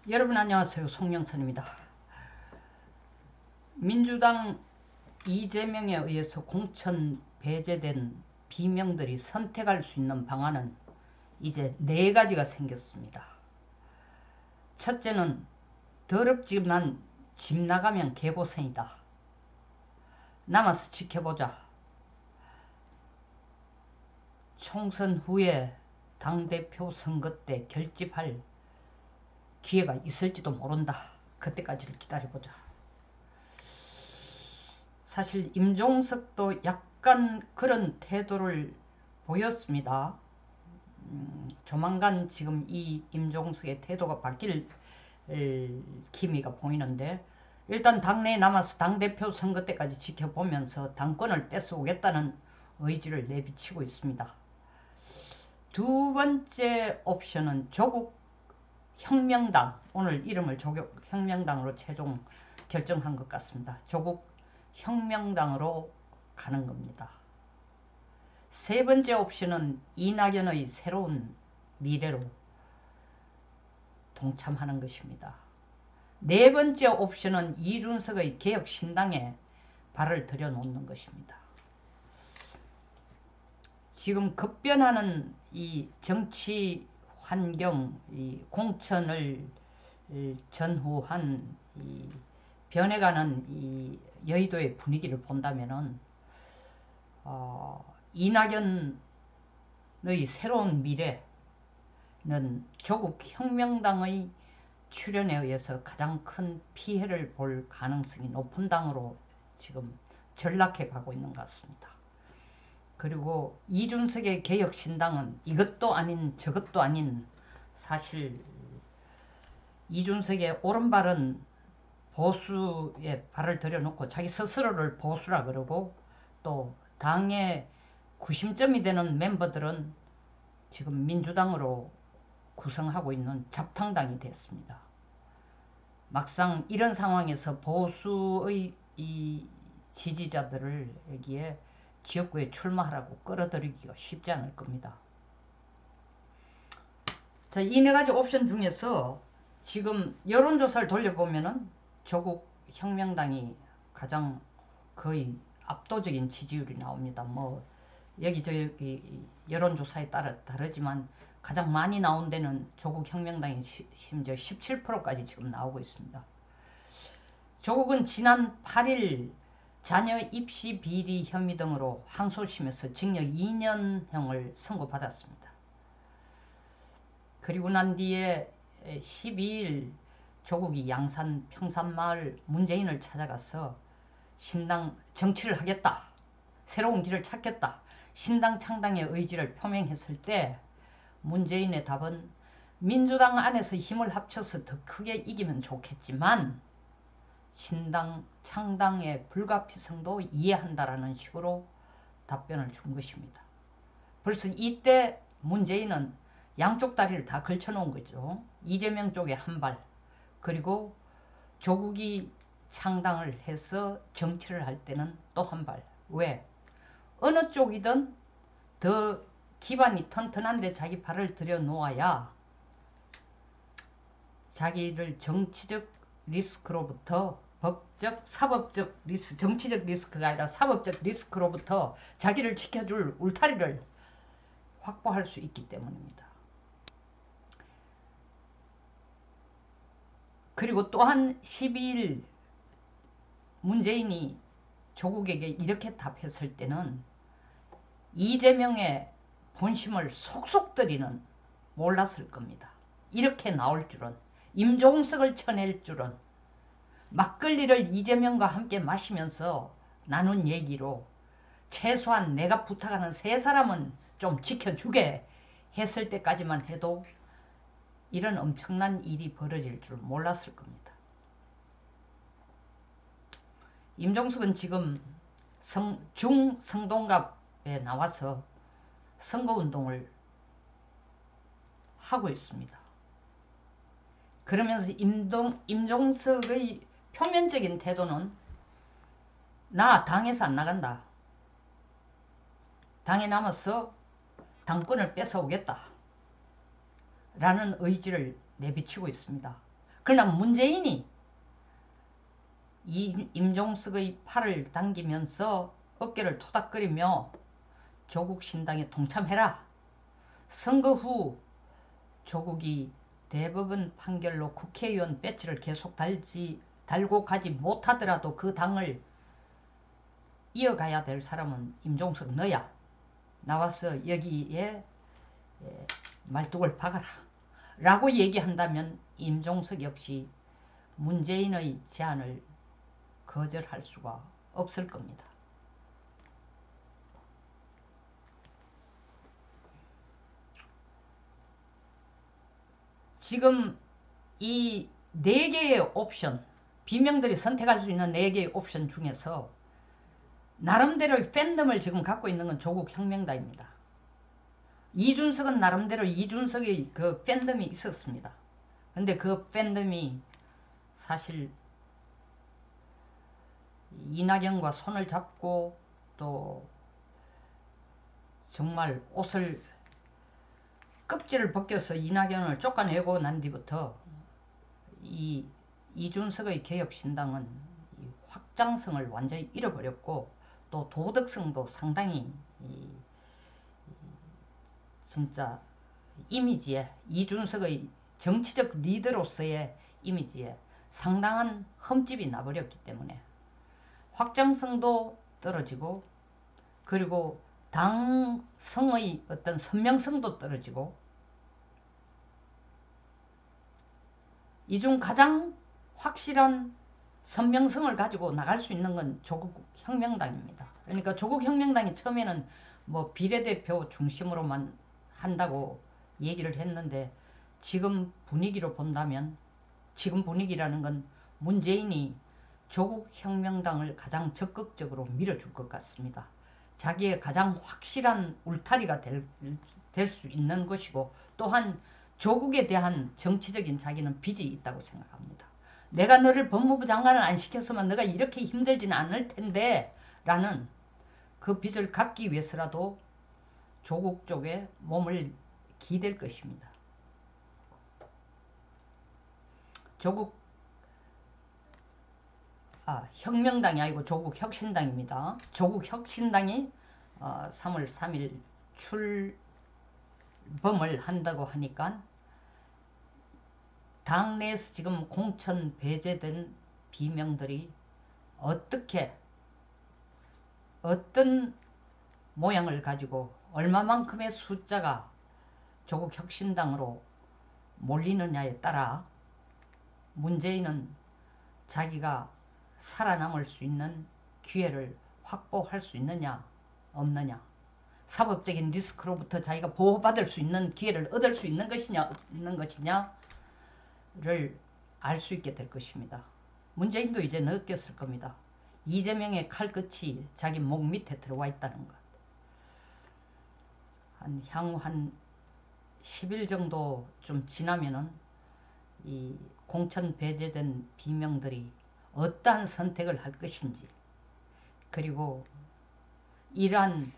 여러분 안녕하세요. 송영선입니다. 민주당 이재명에 의해서 공천 배제된 비명들이 선택할 수 있는 방안은 이제 4가지가 생겼습니다. 첫째는 더럽지만 집 나가면 개고생이다. 남아서 지켜보자. 총선 후에 당대표 선거 때 결집할 기회가 있을지도 모른다. 그때까지를 기다려보자. 사실 임종석도 약간 그런 태도를 보였습니다. 조만간 지금 이 임종석의 태도가 바뀔 기미가 보이는데, 일단 당내에 남아서 당대표 선거 때까지 지켜보면서 당권을 뺏어오겠다는 의지를 내비치고 있습니다. 두 번째 옵션은 조국 혁명당, 오늘 이름을 조국 혁명당으로 최종 결정한 것 같습니다. 조국 혁명당으로 가는 겁니다. 세 번째 옵션은 이낙연의 새로운 미래로 동참하는 것입니다. 네 번째 옵션은 이준석의 개혁신당에 발을 들여놓는 것입니다. 지금 급변하는 이 정치 환경, 이 공천을 전후한 이 변해가는 이 여의도의 분위기를 본다면은 이낙연의 새로운 미래는 조국 혁명당의 출현에 의해서 가장 큰 피해를 볼 가능성이 높은 당으로 지금 전락해 가고 있는 것 같습니다. 그리고 이준석의 개혁신당은 이것도 아닌 저것도 아닌, 사실 이준석의 오른발은 보수에 발을 들여놓고 자기 스스로를 보수라 그러고, 또 당의 구심점이 되는 멤버들은 지금 민주당으로 구성하고 있는 잡탕당이 됐습니다. 막상 이런 상황에서 보수의 이 지지자들을 여기에 지역구에 출마하라고 끌어들이기가 쉽지 않을 겁니다. 자, 이 4가지 옵션 중에서 지금 여론조사를 돌려보면은 조국 혁명당이 가장 거의 압도적인 지지율이 나옵니다. 뭐 여기저기 여론조사에 따라 다르지만 가장 많이 나온 데는 조국 혁명당이 심지어 17%까지 지금 나오고 있습니다. 조국은 지난 8일 자녀 입시 비리 혐의 등으로 항소심에서 징역 2년형을 선고받았습니다. 그리고 난 뒤에 12일 조국이 양산 평산마을 문재인을 찾아가서 신당 정치를 하겠다, 새로운 길을 찾겠다, 신당 창당의 의지를 표명했을 때 문재인의 답은 민주당 안에서 힘을 합쳐서 더 크게 이기면 좋겠지만 신당 창당의 불가피성도 이해한다라는 식으로 답변을 준 것입니다. 벌써 이때 문재인은 양쪽 다리를 다 걸쳐놓은 거죠. 이재명 쪽에 한 발, 그리고 조국이 창당을 해서 정치를 할 때는 또 한 발. 왜? 어느 쪽이든 더 기반이 튼튼한데 자기 발을 들여놓아야 자기를 정치적 리스크로부터, 법적, 사법적 리스크, 정치적 리스크가 아니라 사법적 리스크로부터 자기를 지켜줄 울타리를 확보할 수 있기 때문입니다. 그리고 또한 12일 문재인이 조국에게 이렇게 답했을 때는 이재명의 본심을 속속들이는 몰랐을 겁니다. 이렇게 나올 줄은, 임종석을 쳐낼 줄은, 막걸리를 이재명과 함께 마시면서 나눈 얘기로 최소한 내가 부탁하는 3사람은 좀 지켜주게 했을 때까지만 해도 이런 엄청난 일이 벌어질 줄 몰랐을 겁니다. 임종석은 지금 중성동갑에 나와서 선거운동을 하고 있습니다. 그러면서 임종석의 표면적인 태도는 나 당에서 안 나간다, 당에 남아서 당권을 뺏어오겠다 라는 의지를 내비치고 있습니다. 그러나 문재인이 임종석의 팔을 당기면서 어깨를 토닥거리며 조국 신당에 동참해라. 선거 후 조국이 대법원 판결로 국회의원 배지를 계속 달고 가지 못하더라도 그 당을 이어가야 될 사람은 임종석 너야. 나와서 여기에 말뚝을 박아라. 라고 얘기한다면 임종석 역시 문재인의 제안을 거절할 수가 없을 겁니다. 지금 이 4개의 옵션, 비명들이 선택할 수 있는 4개의 옵션 중에서 나름대로의 팬덤을 지금 갖고 있는 건 조국 혁명당입니다. 이준석은 나름대로 이준석의 그 팬덤이 있었습니다. 근데 그 팬덤이 사실 이낙연과 손을 잡고 또 정말 옷을 껍질을 벗겨서 이낙연을 쫓아내고 난 뒤부터 이준석의 개혁신당은 확장성을 완전히 잃어버렸고 또 도덕성도 상당히 진짜 이미지에 이준석의 정치적 리더로서의 이미지에 상당한 흠집이 나버렸기 때문에 확장성도 떨어지고 그리고 당성의 어떤 선명성도 떨어지고 이 중 가장 확실한 선명성을 가지고 나갈 수 있는 건 조국혁명당입니다. 그러니까 조국혁명당이 처음에는 뭐 비례대표 중심으로만 한다고 얘기를 했는데 지금 분위기로 본다면 지금 분위기라는 건 문재인이 조국혁명당을 가장 적극적으로 밀어줄 것 같습니다. 자기의 가장 확실한 울타리가 될 수 있는 것이고 또한 조국에 대한 정치적인 자기는 빚이 있다고 생각합니다. 내가 너를 법무부 장관을 안 시켰으면 너가 이렇게 힘들지는 않을 텐데 라는 그 빚을 갚기 위해서라도 조국 쪽에 몸을 기댈 것입니다. 혁명당이 아니고 조국혁신당입니다. 조국혁신당이 3월 3일 출범을 한다고 하니까 당내에서 지금 공천 배제된 비명들이 어떤 모양을 가지고 얼마만큼의 숫자가 조국혁신당으로 몰리느냐에 따라 문재인은 자기가 살아남을 수 있는 기회를 확보할 수 있느냐 없느냐, 사법적인 리스크로부터 자기가 보호받을 수 있는 기회를 얻을 수 있는 것이냐 없는 것이냐를 알 수 있게 될 것입니다. 문재인도 이제 느꼈을 겁니다. 이재명의 칼끝이 자기 목 밑에 들어와 있다는 것. 향후 한 10일 정도 좀 지나면은 이 공천 배제된 비명들이 어떠한 선택을 할 것인지, 그리고 이러한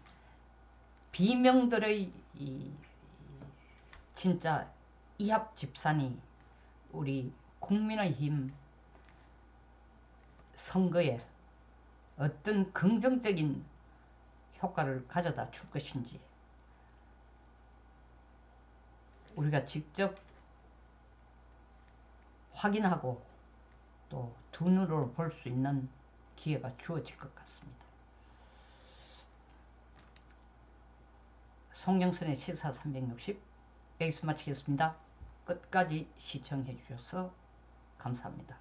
비명들의 진짜 이합 집산이 우리 국민의힘 선거에 어떤 긍정적인 효과를 가져다 줄 것인지 우리가 직접 확인하고 또 두 눈으로 볼 수 있는 기회가 주어질 것 같습니다. 송영선의 시사 360 여기서 마치겠습니다. 끝까지 시청해 주셔서 감사합니다.